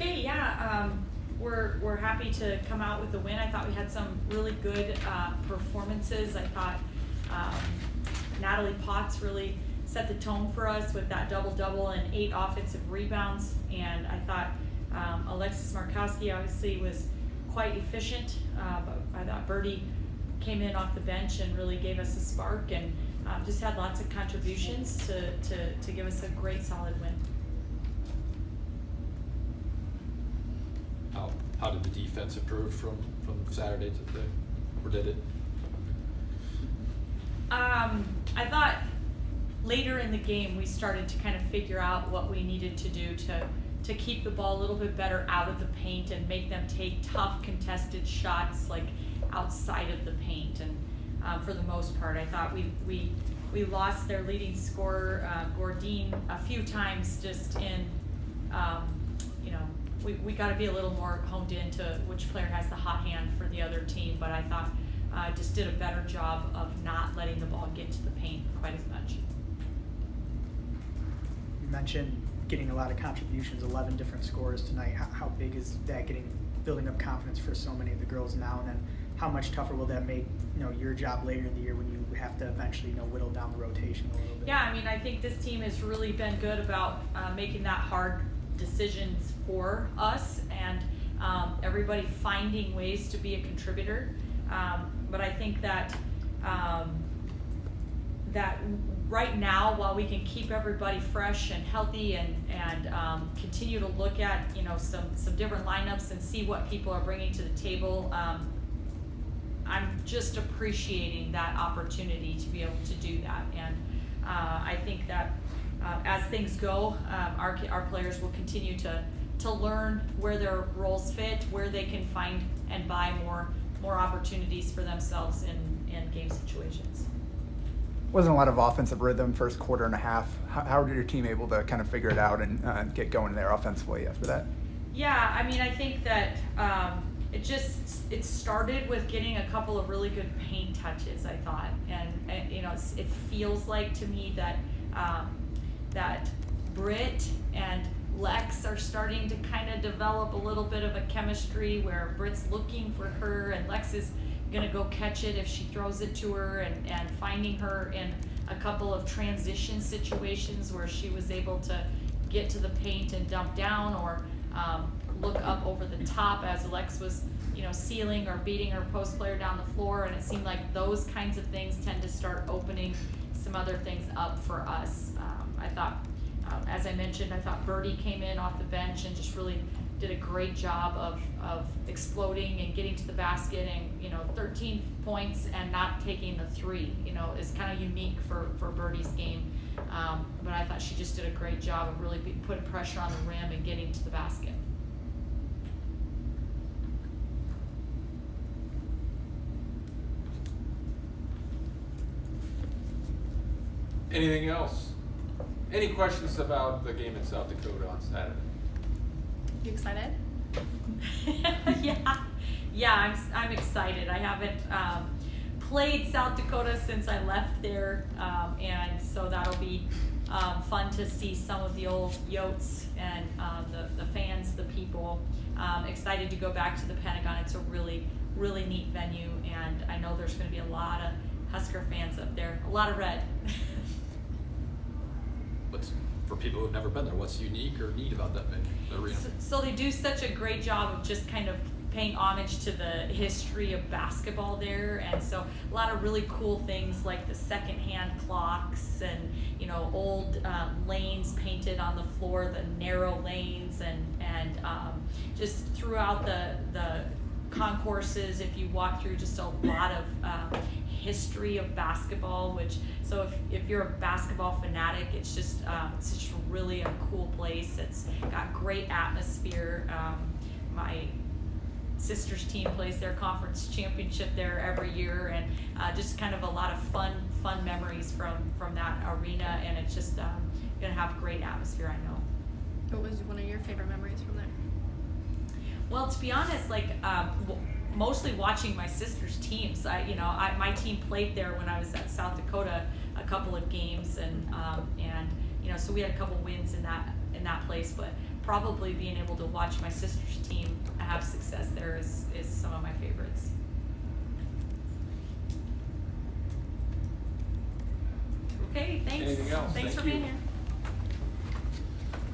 Okay, yeah, we're happy to come out with a win. I thought we had some really good performances. I thought Natalie Potts really set the tone for us with that double-double and 8 offensive rebounds. And I thought Alexis Markowski obviously was quite efficient, but I thought Birdie came in off the bench and really gave us a spark, and just had lots of contributions to give us a great solid win. How did the defense improve from Saturday to today, or did it? I thought later in the game we started to kind of figure out what we needed to do to keep the ball a little bit better out of the paint and make them take tough contested shots like outside of the paint. And for the most part, I thought we lost their leading scorer, Gordine, a few times just in, we got to be a little more honed into which player has the hot hand for the other team, but I thought just did a better job of not letting the ball get to the paint quite as much. You mentioned getting a lot of contributions, 11 different scores tonight. How big is that building up confidence for so many of the girls now? And then how much tougher will that make your job later in the year when you have to eventually whittle down the rotation a little bit? Yeah, I mean, I think this team has really been good about making that hard decisions for us, and everybody finding ways to be a contributor. But I think that that right now, while we can keep everybody fresh and healthy and continue to look at some different lineups and see what people are bringing to the table, I'm just appreciating that opportunity to be able to do that. And I think that as things go, our players will continue to learn where their roles fit, where they can find and buy more opportunities for themselves in game situations. Wasn't a lot of offensive rhythm first quarter and a half. How did your team able to kind of figure it out and get going there offensively after that? Yeah, I mean, I think that it started with getting a couple of really good paint touches, I thought, and it feels like to me that that Britt and Lex are starting to kind of develop a little bit of a chemistry where Britt's looking for her and Lex is going to go catch it if she throws it to her, and finding her in a couple of transition situations where she was able to get to the paint and dump down or look up over the top as Lex was sealing or beating her post player down the floor, and it seemed like those kinds of things tend to start opening some other things up for us. I thought, as I mentioned, I thought Birdie came in off the bench and just really did a great job of exploding and getting to the basket, and 13 points and not taking the three is kind of unique for Birdie's game, but I thought she just did a great job of really putting pressure on the rim and getting to the basket. Anything else? Any questions about the game in South Dakota on Saturday? You excited? Yeah, I'm excited. I haven't played South Dakota since I left there, and so that'll be fun to see some of the old Yotes and the fans, the people. Excited to go back to the Pentagon. It's a really, really neat venue, and I know there's going to be a lot of Husker fans up there, a lot of red. For people who've never been there, what's unique or neat about that venue, the arena? So they do such a great job of just kind of paying homage to the history of basketball there, and so a lot of really cool things like the secondhand clocks and old lanes painted on the floor, the narrow lanes, and just throughout the concourses, if you walk through, just a lot of history of basketball, so if you're a basketball fanatic, it's just really a cool place. It's got great atmosphere. My sister's team plays their conference championship there every year, and just kind of a lot of fun memories from that arena, and it's just gonna have great atmosphere, I know. What was one of your favorite memories from there? Well, to be honest, mostly watching my sister's teams. My team played there when I was at South Dakota a couple of games, and so we had a couple wins in that place. But probably being able to watch my sister's team have success there is some of my favorites. Okay, thanks. Anything else? Thanks Thank for being you. here.